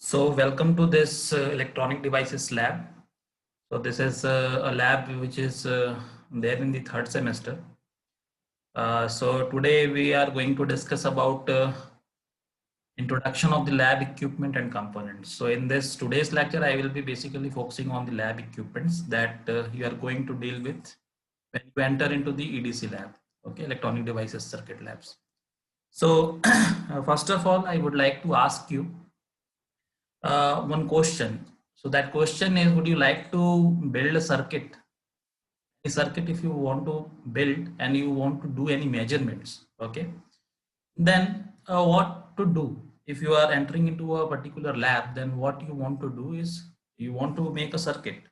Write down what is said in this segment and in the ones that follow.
So welcome to this electronic devices lab. So this is a lab which is there in the third semester. So today we are going to discuss about introduction of the lab equipment and components. So in this today's lecture, I will be basically focusing on the lab equipments that you are going to deal with when you enter into the EDC lab, okay, electronic devices circuit labs. So first of all, I would like to ask you one question. So that question is, would you like to build a circuit? A circuit, if you want to build and you want to do any measurements, okay, then what to do? If you are entering into a particular lab, then what you want to do is you want to make a circuit.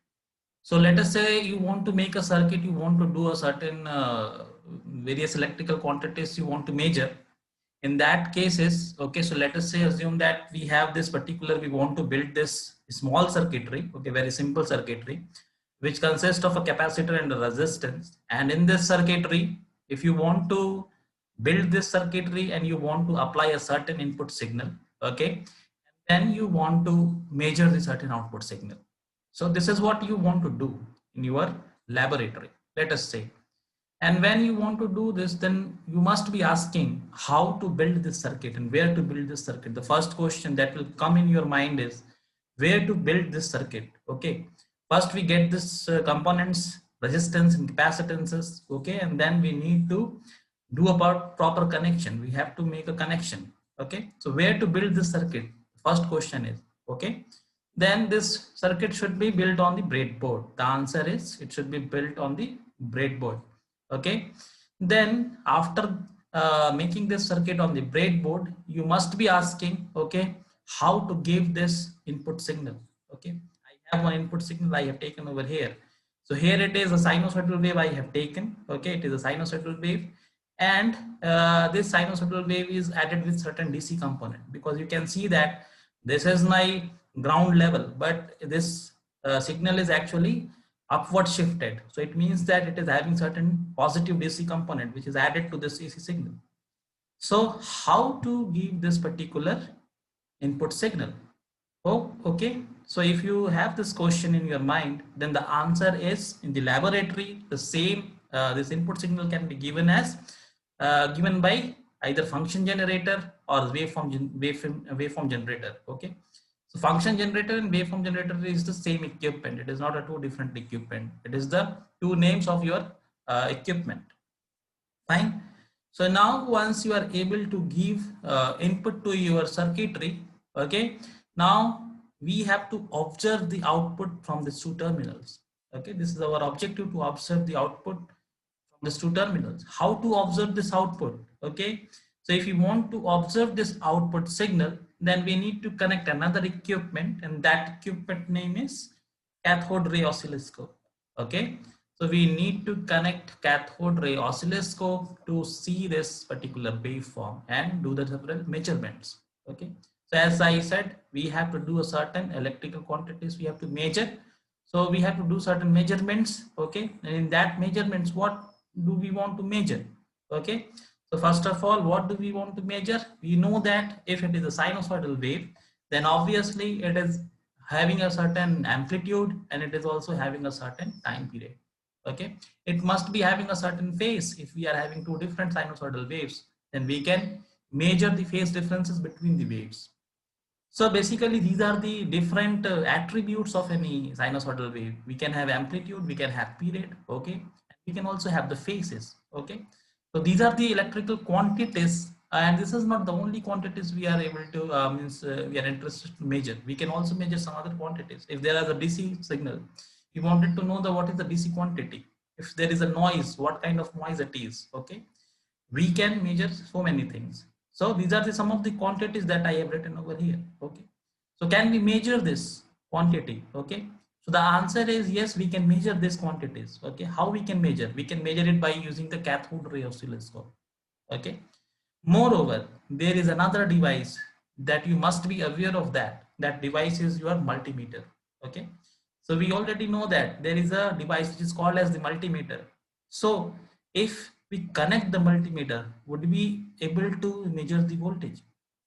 So let us say you want to make a circuit, you want to do a certain various electrical quantities you want to measure. In that cases, okay, so let us say assume that we have this particular, we want to build this small circuitry, okay, very simple circuitry, which consists of a capacitor and a resistance. And in this circuitry, if you want to build this circuitry and you want to apply a certain input signal, okay, then you want to measure the certain output signal. So this is what you want to do in your laboratory, let us say. And when you want to do this, then you must be asking how to build this circuit and where to build this circuit. The first question that will come in your mind is where to build this circuit. Okay, first we get this components, resistance and capacitances. Okay, and then we need to do about proper connection. We have to make a connection. Okay, so where to build this circuit? First question is, okay, then this circuit should be built on the breadboard. The answer is it should be built on the breadboard. Okay, then after making this circuit on the breadboard, you must be asking, okay, how to give this input signal. Okay, I have one input signal I have taken over here. So here it is a sinusoidal wave I have taken. Okay, it is a sinusoidal wave, and this sinusoidal wave is added with certain DC component, because you can see that this is my ground level, but this signal is actually upward shifted. So it means that it is having certain positive DC component which is added to this AC signal. So how to give this particular input signal? Oh, okay. So if you have this question in your mind, then the answer is in the laboratory, the same, this input signal can be given as given by either function generator or waveform generator. Okay. So function generator and waveform generator is the same equipment. It is not a two different equipment. It is the two names of your equipment. Fine. So now once you are able to give input to your circuitry, okay, now we have to observe the output from these two terminals. Okay, this is our objective, to observe the output from these two terminals. How to observe this output? Okay, so if you want to observe this output signal, then we need to connect another equipment, and that equipment name is cathode ray oscilloscope. Okay, so we need to connect cathode ray oscilloscope to see this particular waveform and do the several measurements. Okay, so as I said, we have to do a certain electrical quantities we have to measure. So we have to do certain measurements. Okay, and in that measurements, what do we want to measure? Okay, so first of all, what do we want to measure? We know that if it is a sinusoidal wave, then obviously it is having a certain amplitude and it is also having a certain time period. Okay, it must be having a certain phase. If we are having two different sinusoidal waves, then we can measure the phase differences between the waves. So basically these are the different attributes of any sinusoidal wave. We can have amplitude, we can have period, okay, we can also have the phases. Okay, so these are the electrical quantities, and this is not the only quantities we are able to we are interested to measure. We can also measure some other quantities. If there is a DC signal, we wanted to know the what is the DC quantity. If there is a noise, what kind of noise it is. Okay, we can measure so many things. So these are some of the quantities that I have written over here. Okay, so can we measure this quantity? Okay, so the answer is yes, we can measure these quantities. Okay, how we can measure? We can measure it by using the cathode ray oscilloscope. Okay, moreover, there is another device that you must be aware of. That device is your multimeter. Okay, so we already know that there is a device which is called as the multimeter. So if we connect the multimeter, would we able to measure the voltage?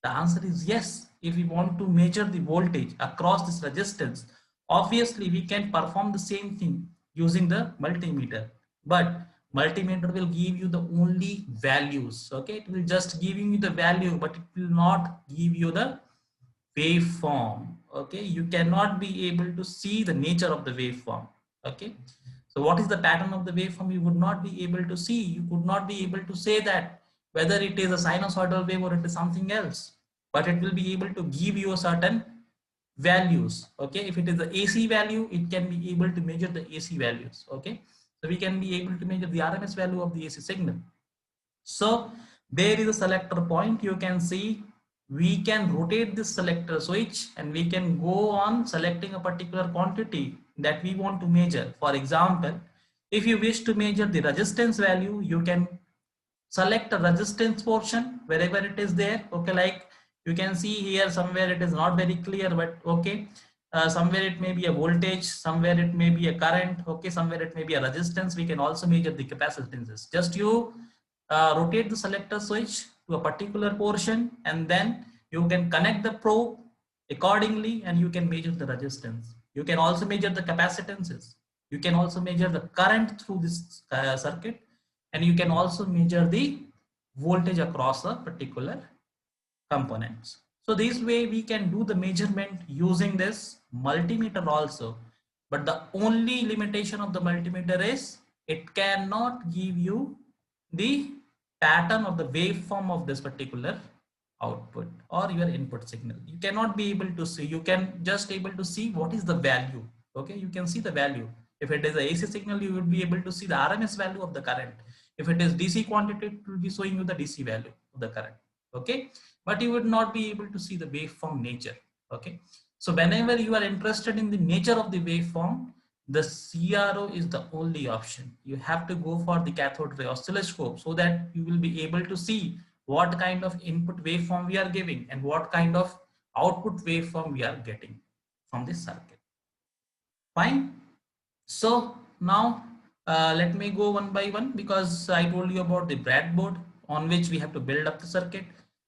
The answer is yes. If we want to measure the voltage across this resistance, obviously we can perform the same thing using the multimeter. But multimeter will give you the only values. Okay, it will just give you the value, but it will not give you the waveform. Okay, you cannot be able to see the nature of the waveform. Okay, so what is the pattern of the waveform? You would not be able to see. You could not be able to say that whether it is a sinusoidal wave or it is something else, but it will be able to give you a certain values. Okay, if it is the AC value, it can be able to measure the AC values. Okay, so we can be able to measure the RMS value of the AC signal. So there is a selector point. You can see we can rotate this selector switch and we can go on selecting a particular quantity that we want to measure. For example, if you wish to measure the resistance value, you can select a resistance portion wherever it is there. Okay, like you can see here, somewhere it is not very clear, but okay, somewhere it may be a voltage, somewhere it may be a current, okay, somewhere it may be a resistance. We can also measure the capacitances. Just you rotate the selector switch to a particular portion and then you can connect the probe accordingly and you can measure the resistance. You can also measure the capacitances. You can also measure the current through this circuit, and you can also measure the voltage across a particular components. So this way we can do the measurement using this multimeter also. But the only limitation of the multimeter is it cannot give you the pattern of the waveform of this particular output or your input signal. You cannot be able to see. You can just able to see what is the value. Okay, you can see the value. If it is a AC signal, you will be able to see the RMS value of the current. If it is DC quantity, it will be showing you the DC value of the current. Okay, but you would not be able to see the waveform nature. Okay, so whenever you are interested in the nature of the waveform, the CRO is the only option. You have to go for the cathode ray oscilloscope so that you will be able to see what kind of input waveform we are giving and what kind of output waveform we are getting from this circuit. Fine. So now let me go one by one, because I told you about the breadboard on which we have to build up the circuit.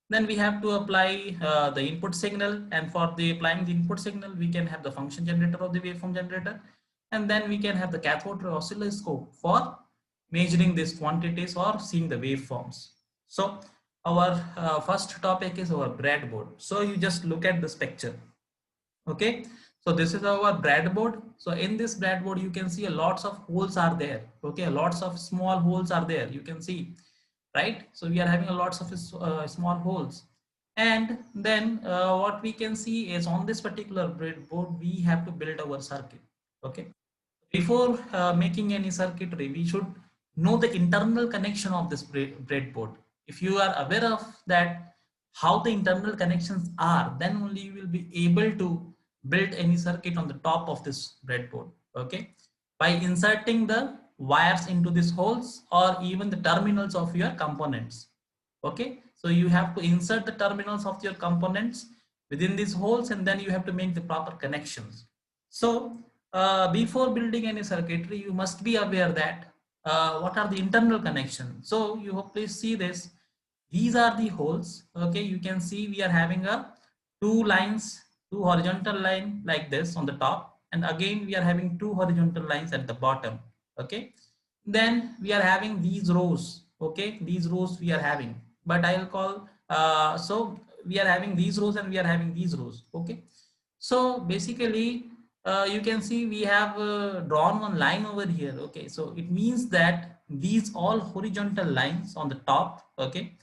Then we have to apply the input signal, and for the applying the input signal, we can have the function generator of the waveform generator, and then we can have the cathode ray oscilloscope for measuring these quantities or seeing the waveforms. So our first topic is our breadboard. So you just look at this picture. Okay, so this is our breadboard. So in this breadboard, you can see a lots of holes are there. Okay, lots of small holes are there. You can see, right? So we are having a lots of small holes. And then what we can see is on this particular breadboard, we have to build our circuit. Okay, before making any circuitry, we should know the internal connection of this breadboard. If you are aware of that, how the internal connections are, then only you will be able to build any circuit on the top of this breadboard. Okay, by inserting the wires into these holes or even the terminals of your components. Okay, so you have to insert the terminals of your components within these holes, and then you have to make the proper connections. So before building any circuitry, you must be aware that what are the internal connections. So you please see this. These are the holes. Okay, you can see we are having a two lines, two horizontal line like this on the top, and again we are having two horizontal lines at the bottom. Okay, then we are having these rows. Okay, these rows we are having, but I'll call so we are having these rows and we are having these rows. Okay, so basically you can see we have drawn one line over here. Okay, so it means that these all horizontal lines on the top, okay,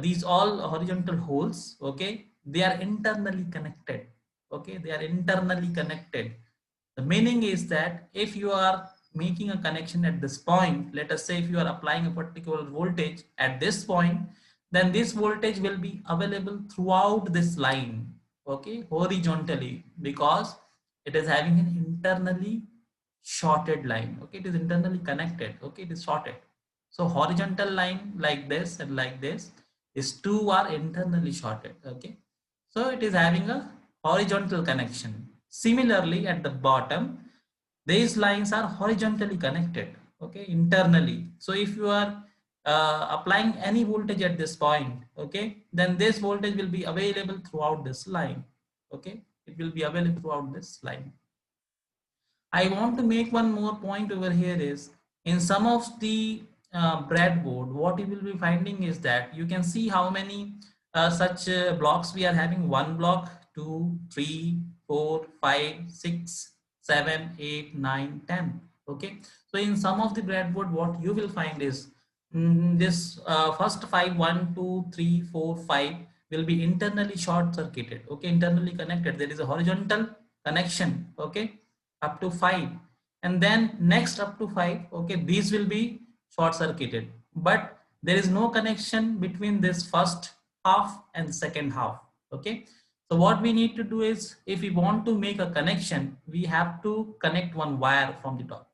these all horizontal holes, okay, they are internally connected. Okay, they are internally connected. The meaning is that if you are making a connection at this point, let us say if you are applying a particular voltage at this point, then this voltage will be available throughout this line. Okay, horizontally, because it is having an internally shorted line. Okay, it is internally connected. Okay, it is shorted. So horizontal line like this and like this, these two are internally shorted. Okay, so it is having a horizontal connection. Similarly, at the bottom, these lines are horizontally connected. Okay, internally. So if you are applying any voltage at this point, okay, then this voltage will be available throughout this line. Okay, it will be available throughout this line. I want to make one more point over here is in some of the breadboard, what you will be finding is that you can see how many such blocks we are having. One block, two, three, four, five, six, 7, 8, 9, 10. Okay. So in some of the breadboard, what you will find is this first five, 1, 2, 3, 4, 5 will be internally short circuited. Okay. Internally connected. There is a horizontal connection. Okay, up to 5, and then next up to 5, okay, these will be short circuited, but there is no connection between this first half and the second half. Okay, so what we need to do is if we want to make a connection, we have to connect one wire from the top.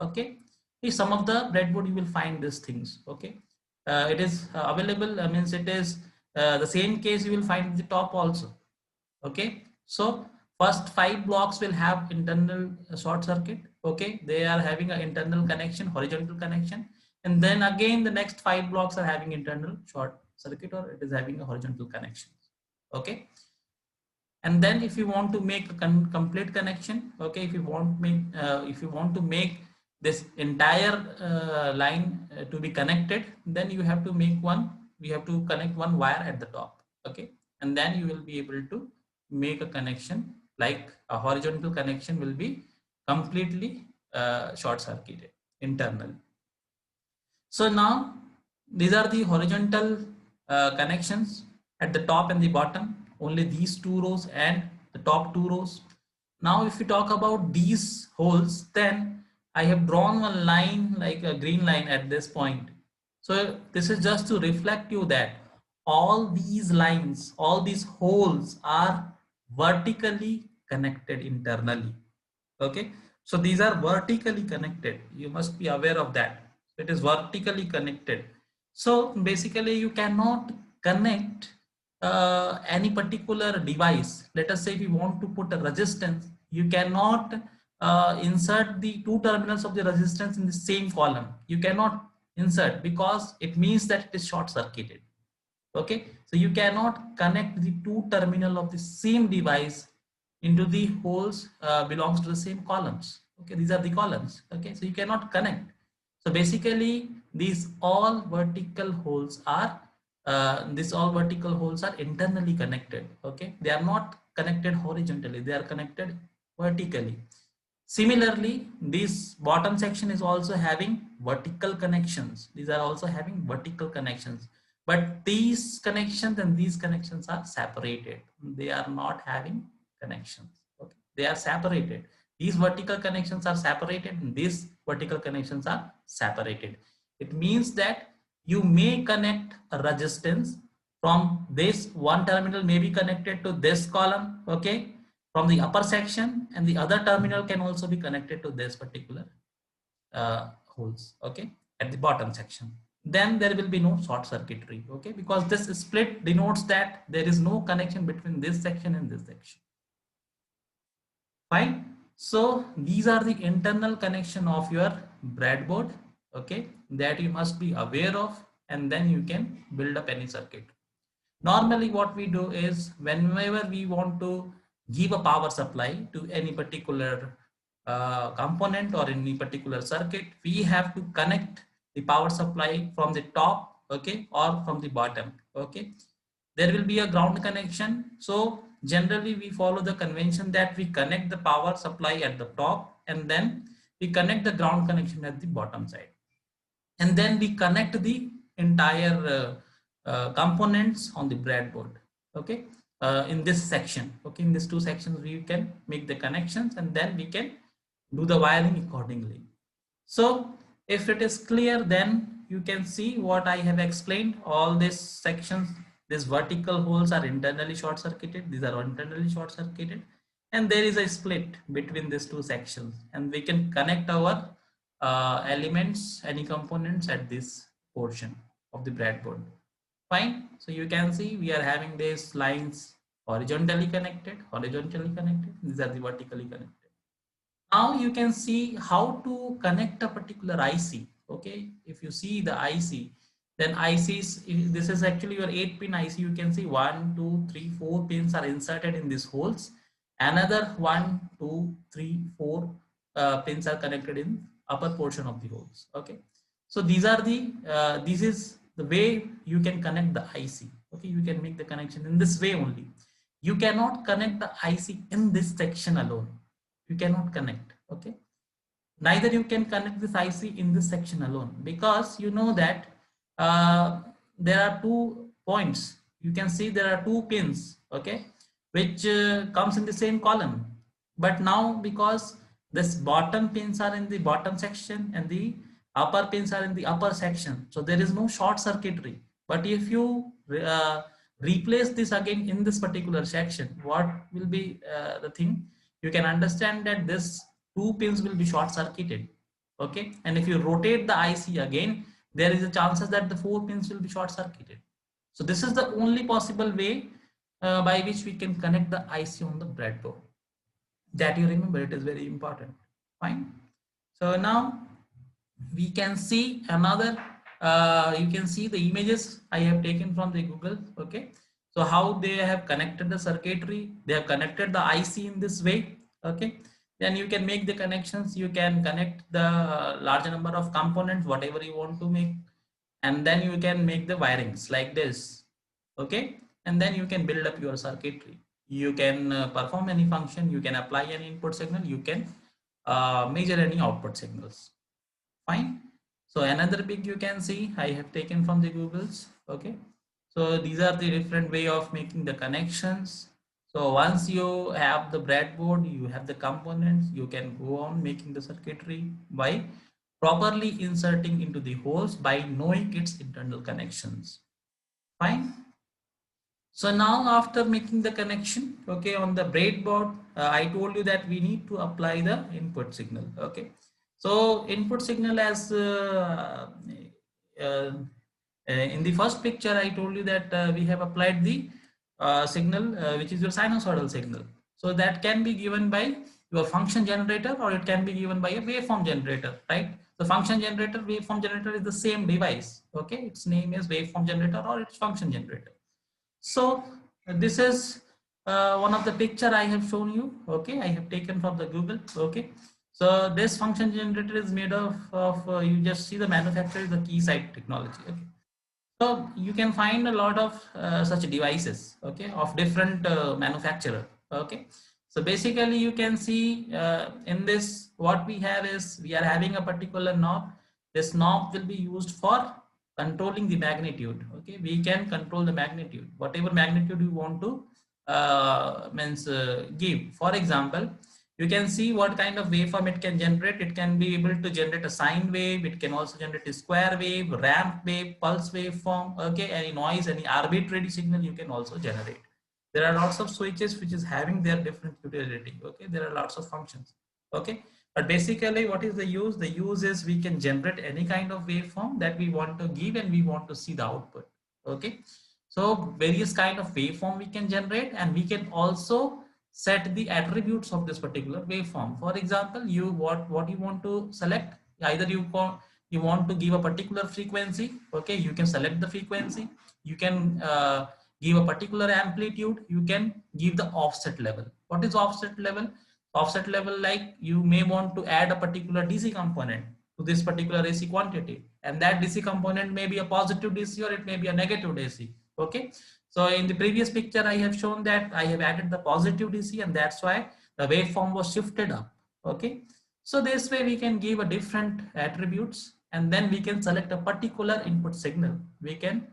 Okay, in some of the breadboard you will find these things. Okay, it is available, means it is the same case you will find the top also. Okay, so first 5 blocks will have internal short circuit. Okay, they are having an internal connection, horizontal connection, and then again the next 5 blocks are having internal short circuit, or it is having a horizontal connection. Okay, and then if you want to make a complete connection, okay, if you want to make this entire line to be connected, then you have to make one, we have to connect one wire at the top. Okay, and then you will be able to make a connection, like a horizontal connection will be completely short circuited internally. So now these are the horizontal connections at the top and the bottom, only these two rows and the top two rows. Now if we talk about these holes, then I have drawn one line like a green line at this point. So this is just to reflect you that all these lines, all these holes are vertically connected internally. Okay, so these are vertically connected, you must be aware of that. It is vertically connected. So basically you cannot connect any particular device. Let us say if you want to put a resistance, you cannot insert the two terminals of the resistance in the same column. You cannot insert, because it means that it is short circuited. Okay, so you cannot connect the two terminal of the same device into the holes belongs to the same columns. Okay, these are the columns. Okay, so you cannot connect. So basically these all vertical holes are internally connected. Okay, they are not connected horizontally, they are connected vertically. Similarly, this bottom section is also having vertical connections. These are also having vertical connections, but these connections and these connections are separated. They are not having connections. Okay, they are separated. These vertical connections are separated and these vertical connections are separated. It means that you may connect a resistance from this one terminal may be connected to this column. Okay, from the upper section, and the other terminal can also be connected to this particular holes. Okay, at the bottom section, then there will be no short circuitry. Okay, because this split denotes that there is no connection between this section and this section. Fine. So these are the internal connection of your breadboard. Okay, that you must be aware of, and then you can build up any circuit. Normally what we do is whenever we want to give a power supply to any particular component or any particular circuit, we have to connect the power supply from the top, okay, or from the bottom. Okay, there will be a ground connection. So generally we follow the convention that we connect the power supply at the top, and then we connect the ground connection at the bottom side, and then we connect the entire components on the breadboard. Okay, in this section. Okay, in these two sections we can make the connections, and then we can do the wiring accordingly. So if it is clear, then you can see what I have explained. All these sections, these vertical holes are internally short circuited, these are internally short circuited, and there is a split between these two sections, and we can connect our elements, any components at this portion of the breadboard. Fine. So you can see we are having these lines horizontally connected, these are the vertically connected. Now you can see how to connect a particular IC. Okay, if you see the IC, then ICs, this is actually your 8-pin IC. You can see 1, 2, 3, 4 pins are inserted in these holes. Another 1, 2, 3, 4 pins are connected in upper portion of the holes. Okay, so these are the this is the way you can connect the IC. Okay, you can make the connection in this way only. You cannot connect the IC in this section alone. You cannot connect. Okay, neither you can connect this IC in this section alone, because you know that there are 2 points. You can see there are 2 pins, okay, which comes in the same column. But now, because this bottom pins are in the bottom section and the upper pins are in the upper section, so there is no short circuitry. But if you replace this again in this particular section, what will be the thing? You can understand that this 2 pins will be short circuited. Okay, and if you rotate the IC again, there is a chances that the 4 pins will be short circuited. So this is the only possible way by which we can connect the IC on the breadboard. That you remember, it is very important. Fine. So now we can see another, you can see the images I have taken from the Google. Okay, so how they have connected the circuitry, they have connected the IC in this way. Okay, then you can make the connections, you can connect the larger number of components, whatever you want to make, and then you can make the wirings like this. Okay, and then you can build up your circuitry. You can perform any function, you can apply any input signal, you can measure any output signals. Fine. So another pic you can see I have taken from the Google's. Okay, so these are the different way of making the connections. So once you have the breadboard, you have the components, you can go on making the circuitry by properly inserting into the holes by knowing its internal connections. Fine. So now after making the connection, okay, on the breadboard, I told you that we need to apply the input signal. Okay, so input signal, as in the first picture I told you that we have applied the signal which is your sinusoidal signal. So that can be given by your function generator, or it can be given by a waveform generator, right? The function generator, waveform generator is the same device. Okay, its name is waveform generator or its function generator. So this is one of the picture I have shown you. Okay, I have taken from the Google. Okay, so this function generator is made of you just see the manufacturer is the Keysight technology. Okay, so you can find a lot of such devices. Okay, of different manufacturer. Okay, so basically you can see in this what we have is we are having a particular knob. This knob will be used for controlling the magnitude. Okay, we can control the magnitude, whatever magnitude you want to give. For example, you can see what kind of waveform it can generate. It can be able to generate a sine wave, it can also generate a square wave, ramp wave, pulse waveform. Okay, any noise, any arbitrary signal you can also generate. There are lots of switches which is having their different utility. Okay, there are lots of functions. Okay, but basically what is the use? The use is we can generate any kind of waveform that we want to give and we want to see the output. Okay, so various kind of waveform we can generate, and we can also set the attributes of this particular waveform. For example, you what you want to select, either you want to give a particular frequency. Okay, you can select the frequency. You can give a particular amplitude. You can give the offset level. What is offset level? Offset level, like you may want to add a particular DC component to this particular AC quantity, and that DC component may be a positive DC or it may be a negative DC. Okay, so in the previous picture I have shown that I have added the positive DC, and that's why the waveform was shifted up. Okay, so this way we can give a different attributes, and then we can select a particular input signal. We can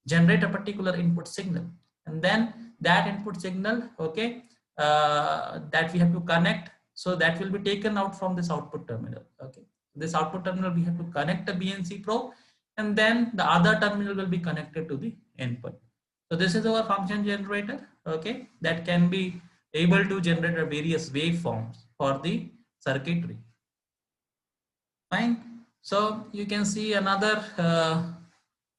generate a particular input signal, and then that input signal, okay, that we have to connect, so that will be taken out from this output terminal. Okay, this output terminal we have to connect a BNC probe, and then the other terminal will be connected to the input. So this is our function generator. Okay, that can be able to generate various waveforms for the circuitry. Fine. So you can see another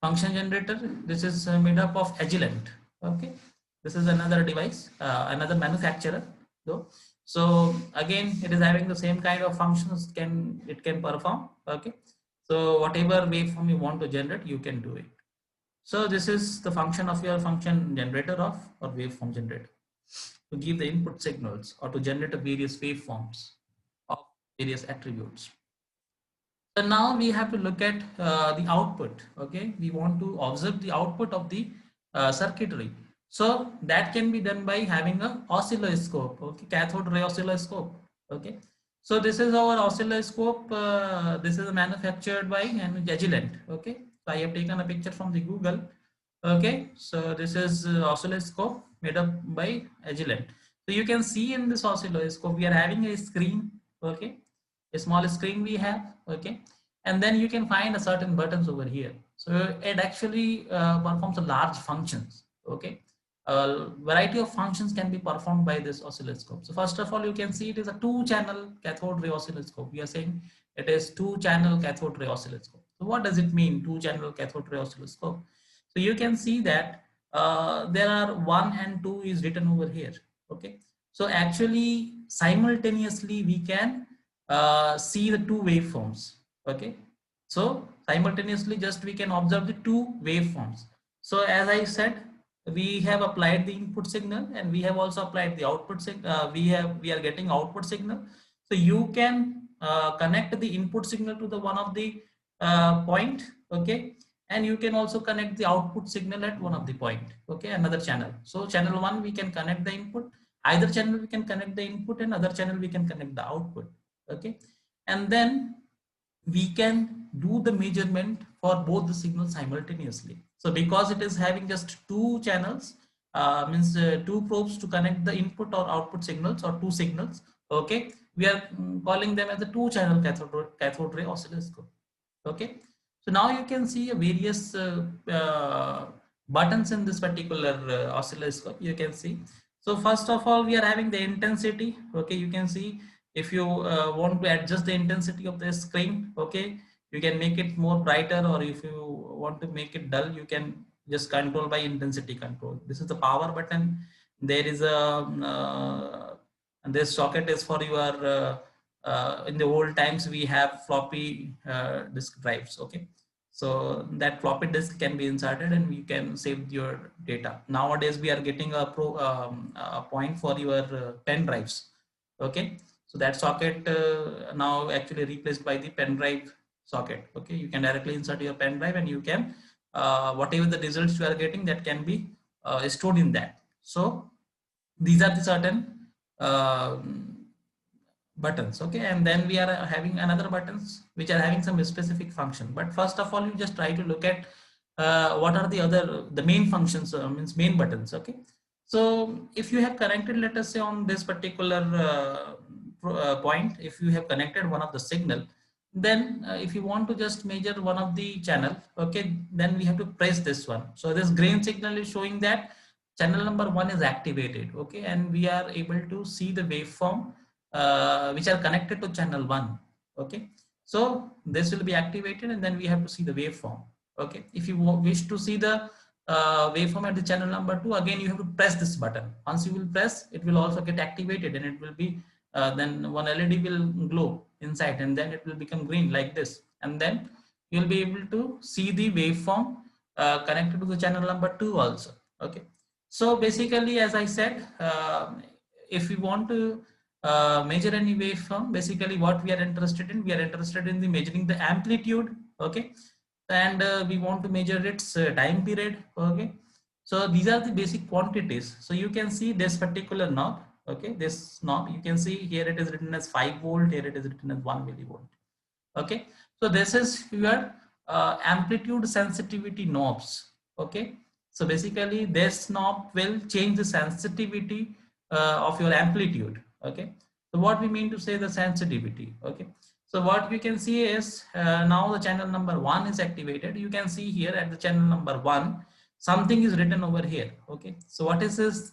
function generator. This is made up of Agilent. Okay, this is another device, another manufacturer though. So again, it is having the same kind of functions it can perform. Okay, So whatever waveform you want to generate, you can do it. So this is the function of your function generator of or waveform generator, to give the input signals or to generate various waveforms of various attributes. So now we have to look at the output. Okay, we want to observe the output of the circuitry. So that can be done by having a oscilloscope. Okay, cathode ray oscilloscope. Okay, so this is our oscilloscope. This is manufactured by Agilent. Okay, so I have taken a picture from the Google. Okay, so this is oscilloscope made up by Agilent. So you can see in this oscilloscope we are having a screen. Okay, a small screen we have. Okay, and then you can find a certain buttons over here. So it actually performs a large functions. Okay, a variety of functions can be performed by this oscilloscope. So first of all, you can see it is a two-channel cathode ray oscilloscope. We are saying it is two-channel cathode ray oscilloscope. So what does it mean, two-channel cathode ray oscilloscope? So you can see that there are 1 and 2 is written over here. Okay, so actually simultaneously we can see the two waveforms. Okay, so simultaneously just we can observe the two waveforms. So as I said, we have applied the input signal and we have also applied the output signal. We are getting output signal. So you can connect the input signal to the one of the point. Okay, and you can also connect the output signal at one of the point. Okay, another channel. So channel 1 we can connect the input, either channel we can connect the input, and other channel we can connect the output. Okay, and then we can do the measurement for both the signals simultaneously. So because it is having just two channels, means two probes to connect the input or output signals, or two signals. Okay, we are calling them as a two channel cathode ray oscilloscope. Okay, so now you can see various buttons in this particular oscilloscope. You can see, so first of all we are having the intensity. Okay, you can see if you want to adjust the intensity of the screen. Okay, you can make it more brighter, or if you want to make it dull, you can just control by intensity control. This is the power button. There is a and this socket is for your in the old times we have floppy disk drives. Okay, so that floppy disk can be inserted and you can save your data. Nowadays we are getting a point for your pen drives. Okay, so that socket now actually replaced by the pen drive socket. Okay, you can directly insert your pen drive and you can whatever the results you are getting, that can be stored in that. So these are the certain uh, buttons. Okay, and then we are having another buttons which are having some specific function. But first of all, you just try to look at what are the main functions, means main buttons. Okay, so if you have connected, let us say on this particular point, if you have connected one of the signal, then if you want to just measure one of the channel, okay, then we have to press this one. So this green signal is showing that channel number 1 is activated. Okay, and we are able to see the waveform which are connected to channel 1. Okay, so this will be activated and then we have to see the waveform. Okay, if you wish to see the waveform at the channel number 2, again you have to press this button. Once you will press, it will also get activated and it will be then one LED will glow inside and then it will become green like this, and then you will be able to see the waveform connected to the channel number 2 also. Okay, so basically, as I said, if we want to measure any waveform, basically what we are interested in, we are interested in the measuring the amplitude. Okay, and we want to measure its time period. Okay, so these are the basic quantities. So you can see this particular knob. Okay, this knob, you can see here it is written as 5 volt, here it is written as 1 millivolt. Okay, so this is your amplitude sensitivity knobs. Okay, so basically this knob will change the sensitivity of your amplitude. Okay, so what we mean to say the sensitivity. Okay, so what we can see is now the channel number 1 is activated. You can see here at the channel number 1 something is written over here. Okay, so what is this,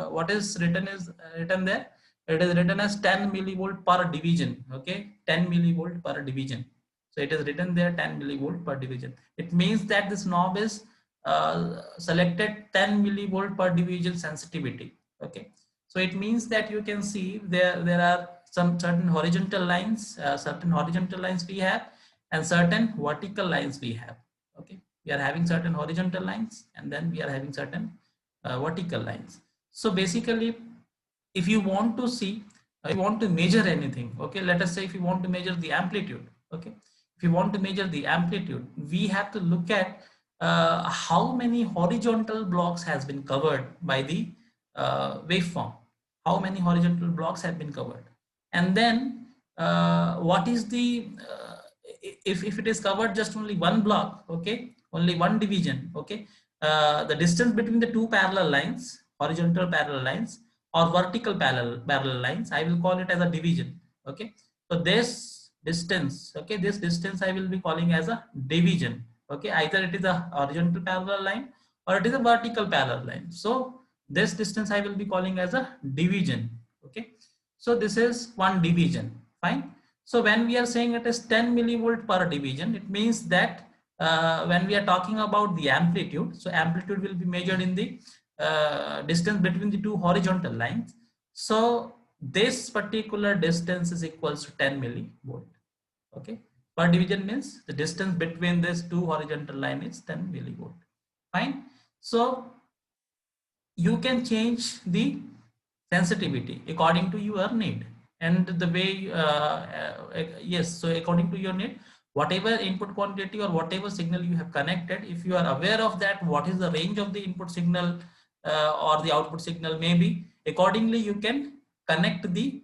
what is written is written there, it is written as 10 millivolt per division. Okay, 10 millivolt per division. So it is written there 10 millivolt per division. It means that this knob is selected 10 millivolt per division sensitivity. Okay, so it means that you can see there are some certain horizontal lines we have, and certain vertical lines we have. Okay, we are having certain horizontal lines, and then we are having certain vertical lines. So basically, if you want to see, if you want to measure anything, okay, let us say if you want to measure the amplitude, okay, if you want to measure the amplitude, we have to look at how many horizontal blocks has been covered by the waveform, how many horizontal blocks have been covered, and then what is the if it is covered just only one block, okay, only one division, okay, the distance between the two parallel lines, horizontal parallel lines or vertical parallel lines, I will call it as a division. Okay, so this distance, okay, this distance I will be calling as a division. Okay, either it is a horizontal parallel line or it is a vertical parallel line. So this distance I will be calling as a division. Okay, so this is one division. Fine. So when we are saying it is 10 millivolt per division, it means that when we are talking about the amplitude, so amplitude will be measured in the distance between the two horizontal lines. So this particular distance is equals to 10 millivolt. Okay, per division means the distance between these two horizontal line is 10 millivolt. Fine. So you can change the sensitivity according to your need, and the way yes, so according to your need, whatever input quantity or whatever signal you have connected, if you are aware of that, what is the range of the input signal or the output signal, maybe accordingly you can connect the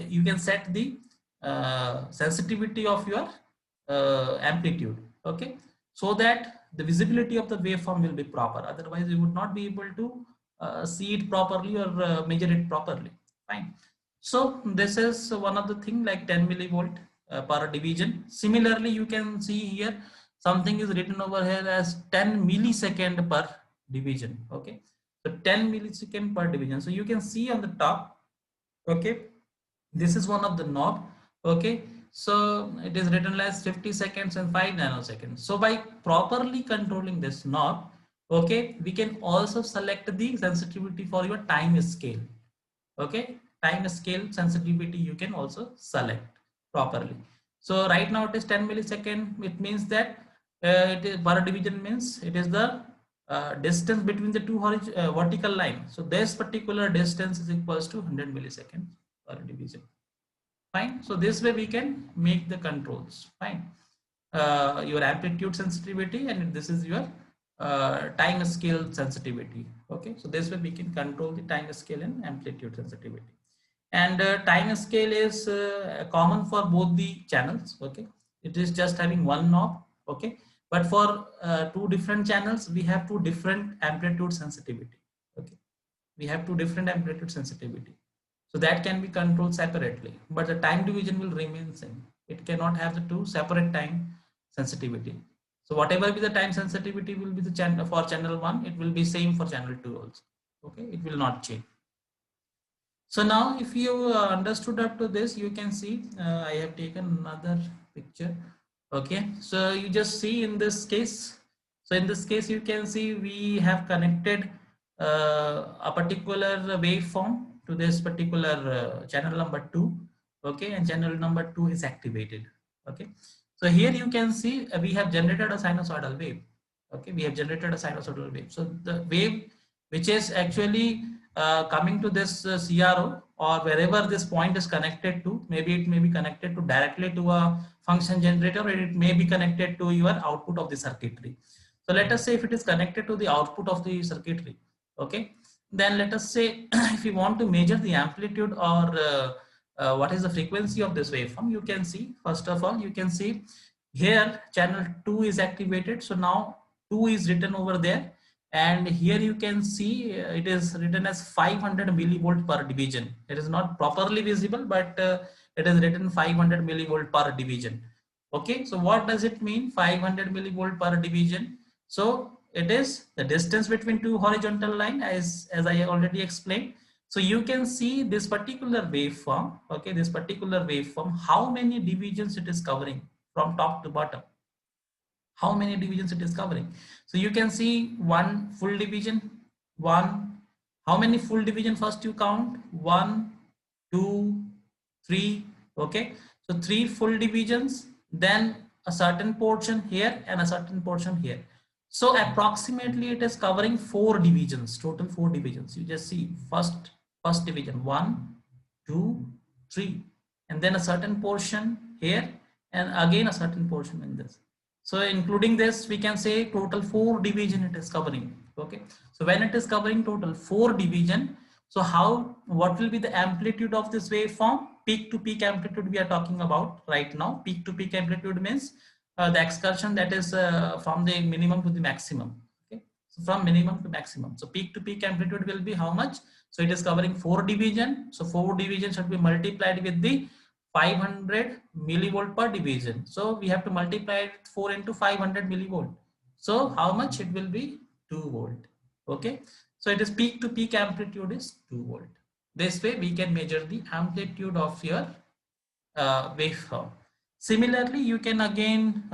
you can set the sensitivity of your amplitude. Okay, so that the visibility of the waveform will be proper, otherwise you would not be able to see it properly or measure it properly. Fine. So this is one of the thing, like 10 millivolt per division. Similarly, you can see here something is written over here as 10 millisecond per division. Okay, so 10 millisecond per division. So you can see on the top. Okay, this is one of the knob. Okay, so it is written as 50 seconds and 5 nanoseconds. So by properly controlling this knob, okay, we can also select the sensitivity for your time scale. Okay, time scale sensitivity you can also select properly. So right now it is 10 millisecond. It means that it is per division, means it is the distance between the two vertical lines. So this particular distance is equals to 100 milliseconds per division. Fine. So this way we can make the controls. Fine. Your amplitude sensitivity, and this is your time scale sensitivity. Okay, so this way we can control the time scale and amplitude sensitivity. And time scale is common for both the channels. Okay, it is just having one knob. Okay, but for two different channels we have two different amplitude sensitivity. Okay, we have two different amplitude sensitivity, so that can be controlled separately, but the time division will remain same. It cannot have the two separate time sensitivity. So whatever be the time sensitivity will be the channel for channel 1, it will be same for channel 2 also. Okay, it will not change. So now if you understood up to this, you can see I have taken another picture. Okay, so you just see in this case. So in this case, you can see we have connected a particular waveform to this particular channel number 2. Okay, and channel number 2 is activated. Okay, so here you can see we have generated a sinusoidal wave. Okay, we have generated a sinusoidal wave. So the wave which is actually coming to this CRO or wherever this point is connected to, maybe it may be connected to directly to a function generator, or it may be connected to your output of the circuitry. So let us say if it is connected to the output of the circuitry, okay, then let us say if you want to measure the amplitude or what is the frequency of this waveform, you can see, first of all, you can see here channel 2 is activated. So now 2 is written over there, and here you can see it is written as 500 millivolt per division. It is not properly visible, but it is written 500 millivolt per division. Okay, so what does it mean, 500 millivolt per division? So it is the distance between two horizontal line, as I already explained. So you can see this particular waveform. Okay, this particular waveform, how many divisions it is covering from top to bottom, how many divisions it is covering. So you can see one full division, one, how many full division, first you count, 1, 2, 3. Okay, so 3 full divisions, then a certain portion here and a certain portion here. So approximately it is covering 4 divisions, total 4 divisions. You just see first division, 1, 2, 3, and then a certain portion here, and again a certain portion in this. So including this, we can say total 4 division it is covering. Okay. So when it is covering total 4 division, so what will be the amplitude of this waveform? Peak to peak amplitude we are talking about right now. Peak to peak amplitude means the excursion that is from the minimum to the maximum. Okay. So from minimum to maximum. So peak to peak amplitude will be how much? So it is covering 4 division. So 4 division should be multiplied with the 500 millivolt per division. So we have to multiply 4 into 500 millivolt. So how much it will be? 2 volt. Okay. So it is peak to peak amplitude is 2 volt. This way we can measure the amplitude of your waveform. Similarly, you can again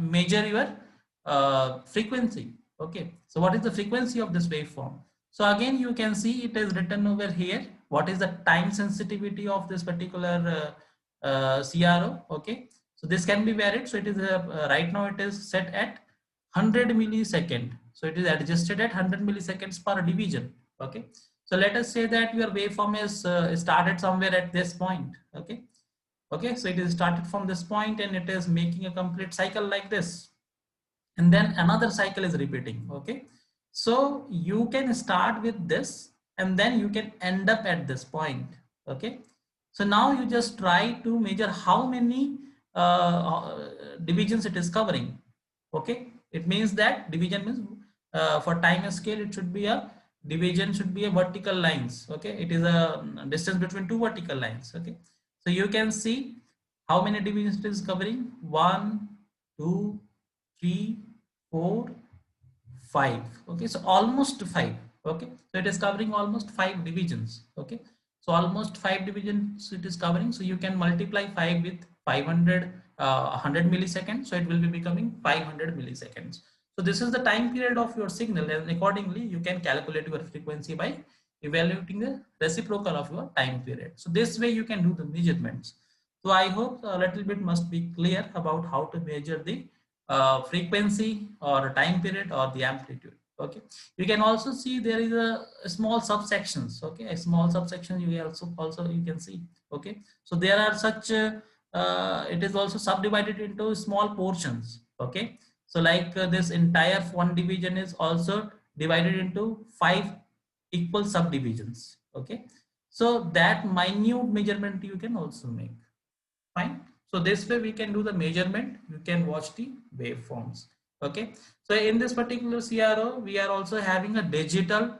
measure your frequency. Okay. So what is the frequency of this waveform? So again, you can see it is written over here. What is the time sensitivity of this particular CRO? Okay. So this can be varied. So it is right now it is set at 100 millisecond. So it is adjusted at 100 milliseconds per division. Okay. So let us say that your waveform is started somewhere at this point. Okay. Okay. So it is started from this point and it is making a complete cycle like this. And then another cycle is repeating. Okay. So you can start with this and then you can end up at this point. Okay. So now you just try to measure how many divisions it is covering. Okay. It means that division means for time scale, it should be a division should be a vertical lines. Okay. It is a distance between 2 vertical lines. Okay. So you can see how many divisions it is covering. 1, 2, 3, 4, 5. Okay. So almost 5. Okay. So it is covering almost 5 divisions. Okay. So almost 5 divisions it is covering. So you can multiply 5 with 500, 100 milliseconds. So it will be becoming 500 milliseconds. So this is the time period of your signal, and accordingly you can calculate your frequency by evaluating the reciprocal of your time period. So this way you can do the measurements. So I hope a little bit must be clear about how to measure the frequency or time period or the amplitude. Okay. You can also see there is a small subsections. Okay. A small subsection you also you can see. Okay. So there are such it is also subdivided into small portions. Okay. So like this entire one division is also divided into 5 equal subdivisions. Okay. So that minute measurement you can also make. Fine. So this way we can do the measurement. You can watch the waveforms. Okay. So in this particular CRO, we are also having a digital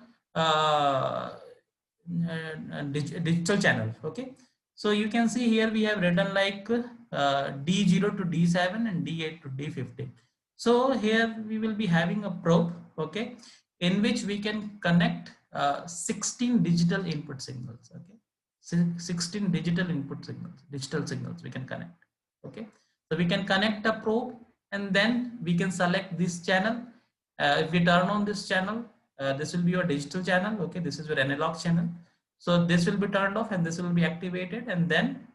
digital channel. Okay. So you can see here we have written like D0 to D7 and D8 to D15. So here we will be having a probe. Okay, in which we can connect 16 digital input signals. Okay. 16 digital input signals, digital signals we can connect. Okay. So we can connect a probe and then we can select this channel. If we turn on this channel, this will be your digital channel. Okay. This is your analog channel. So this will be turned off and this will be activated, and then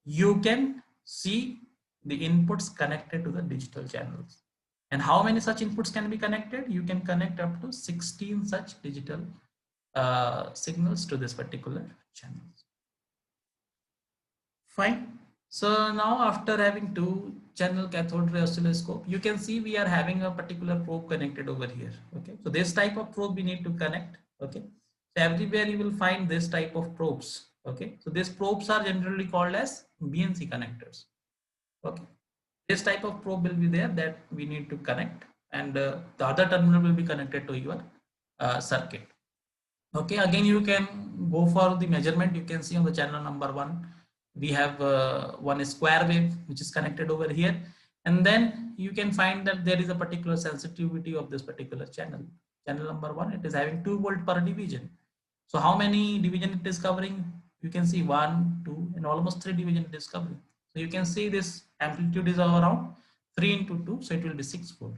you can see the inputs connected to the digital channels. And how many such inputs can be connected? You can connect up to 16 such digital signals to this particular channel. Fine. So now after having 2-channel cathode ray oscilloscope, you can see we are having a particular probe connected over here. Okay. So this type of probe we need to connect. Okay. So everywhere you will find this type of probes. Okay. So these probes are generally called as BNC connectors. Okay. This type of probe will be there that we need to connect, and the other terminal will be connected to your circuit. Okay. Again, you can go for the measurement. You can see on the channel number 1. We have one square wave which is connected over here, and then you can find that there is a particular sensitivity of this particular channel. Channel number 1, it is having 2 volt per division. So how many division it is covering? You can see 1, 2, and almost 3 division it is covering. So you can see this amplitude is around 3 into 2, so it will be 6 volt.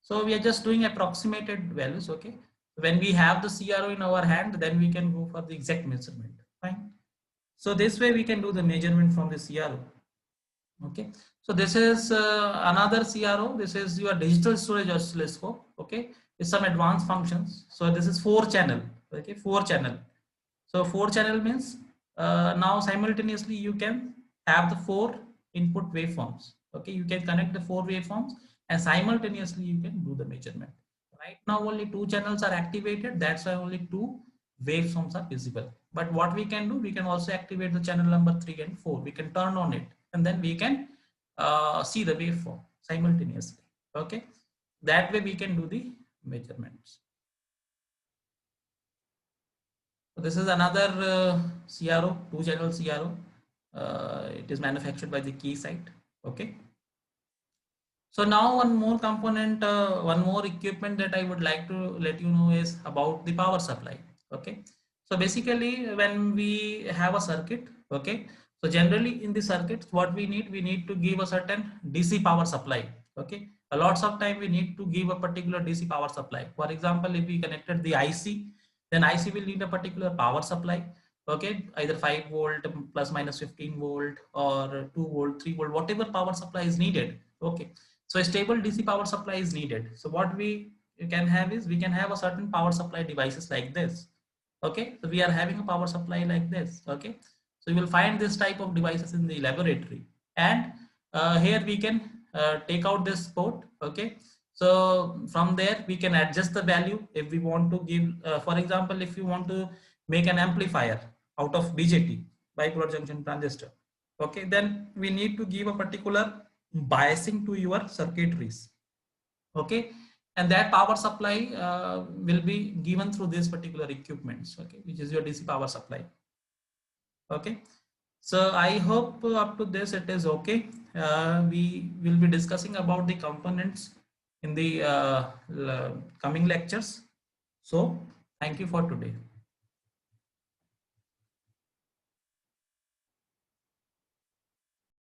So we are just doing approximated values. Okay. When we have the CRO in our hand, then we can go for the exact measurement. Fine. So this way we can do the measurement from the CRO. Okay, so this is another CRO. This is your digital storage oscilloscope. Okay, with some advanced functions. So this is 4 channel. Okay, 4 channel. So 4 channel means now simultaneously you can have the 4 input waveforms. Okay, you can connect the 4 waveforms and simultaneously you can do the measurement. Right now only 2 channels are activated. That's why only 2 waveforms are visible. But what we can do, we can also activate the channel number 3 and 4. We can turn on it and then we can see the waveform simultaneously. Okay, that way we can do the measurements. So this is another CRO, 2 channel CRO. It is manufactured by the Keysight. Okay. So now one more component, one more equipment that I would like to let you know is about the power supply. Okay. So basically when we have a circuit, okay. So generally in the circuits, what we need to give a certain DC power supply. Okay. A lots of time we need to give a particular DC power supply. For example, if we connected the IC, then IC will need a particular power supply. Okay. Either 5 volt plus minus 15 volt or 2 volt, 3 volt, whatever power supply is needed. Okay, so a stable DC power supply is needed. So what we can have is we can have a certain power supply devices like this. Okay, so we are having a power supply like this. Okay, so you will find this type of devices in the laboratory, and here we can take out this port. Okay, so from there we can adjust the value if we want to give. For example, if you want to make an amplifier out of BJT, bipolar junction transistor. Okay, then we need to give a particular biasing to your circuitries. Okay, and that power supply will be given through this particular equipments. Okay, which is your DC power supply. Okay, so I hope up to this it is okay. We will be discussing about the components in the coming lectures. So thank you for today.